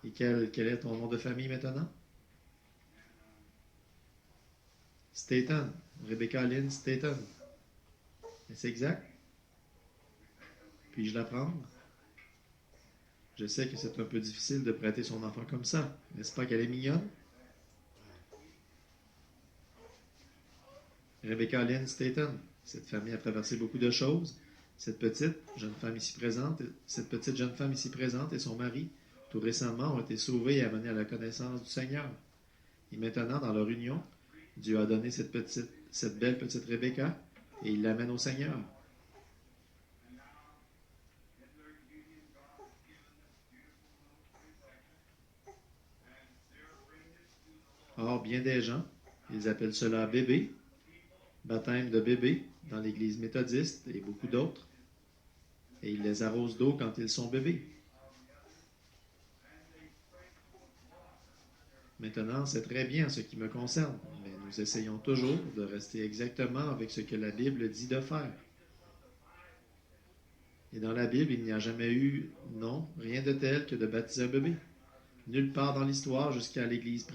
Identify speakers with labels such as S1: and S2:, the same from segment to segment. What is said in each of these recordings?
S1: Et quel est ton nom de famille maintenant? Staten. Rebecca Lynn Staten. Est-ce exact? Puis-je l'apprendre? Je sais que c'est un peu difficile de prêter son enfant comme ça. N'est-ce pas qu'elle est mignonne? Rebecca Lynn Staten. Cette famille a traversé beaucoup de choses. Cette petite jeune femme ici présente et son mari, tout récemment, ont été sauvés et amenés à la connaissance du Seigneur. Et maintenant, dans leur union, Dieu a donné cette belle petite Rebecca et il l'amène au Seigneur. Or, bien des gens, ils appellent cela bébé, baptême de bébé dans l'Église méthodiste et beaucoup d'autres, et ils les arrosent d'eau quand ils sont bébés. Maintenant, c'est très bien ce qui me concerne, mais nous essayons toujours de rester exactement avec ce que la Bible dit de faire. Et dans la Bible, il n'y a jamais eu, non, rien de tel que de baptiser un bébé. Nulle part dans l'histoire jusqu'à l'Église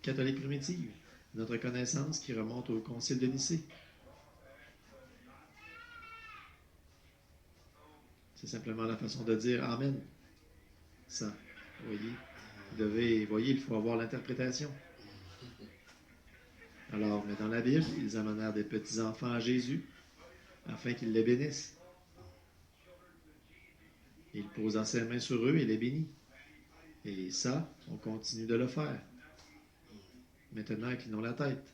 S1: catholique primitive. Notre connaissance qui remonte au Concile de Nicée. C'est simplement la façon de dire Amen. Ça, voyez, il faut avoir l'interprétation. Alors, mais dans la Bible, ils amenèrent des petits-enfants à Jésus afin qu'il les bénisse. Il posa ses mains sur eux et les bénit. Et ça, on continue de le faire. Maintenant, inclinons la tête.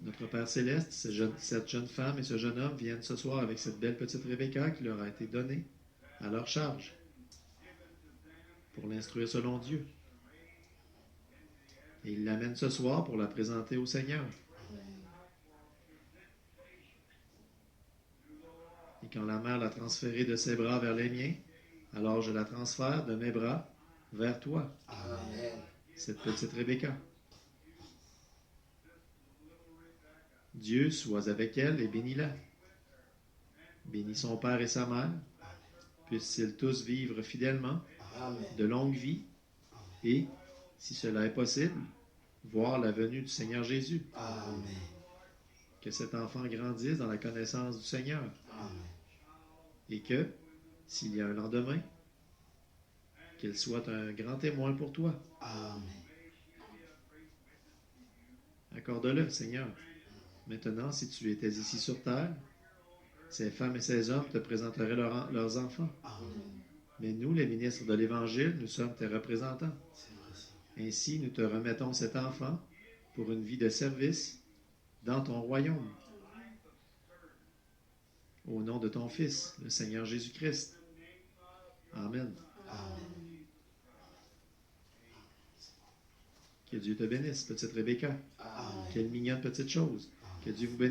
S1: Notre Père Céleste, cette jeune femme et ce jeune homme viennent ce soir avec cette belle petite Rebecca qui leur a été donnée à leur charge pour l'instruire selon Dieu. Et ils l'amènent ce soir pour la présenter au Seigneur. Et quand la mère l'a transférée de ses bras vers les miens, alors je la transfère de mes bras vers toi,
S2: Amen.
S1: cette petite Rebecca. Dieu soit avec elle et bénis-la. Bénis son père et sa mère. Puissent-ils tous vivre fidèlement,
S2: Amen.
S1: de longue vie, et, si cela est possible, voir la venue du Seigneur Jésus.
S2: Amen.
S1: Que cet enfant grandisse dans la connaissance du Seigneur.
S2: Amen.
S1: Et que, s'il y a un lendemain, qu'il soit un grand témoin pour toi.
S2: Amen.
S1: Accorde-le, Seigneur. Maintenant, si tu étais ici sur terre, ces femmes et ces hommes te présenteraient leurs enfants.
S2: Amen.
S1: Mais nous, les ministres de l'Évangile, nous sommes tes représentants.
S2: C'est vrai ça.
S1: Ainsi, nous te remettons cet enfant pour une vie de service dans ton royaume. Au nom de ton Fils, le Seigneur Jésus-Christ. Amen.
S2: Amen.
S1: Que Dieu te bénisse, petite Rebecca.
S2: Amen.
S1: Quelle mignonne petite chose. Que Dieu vous bénisse.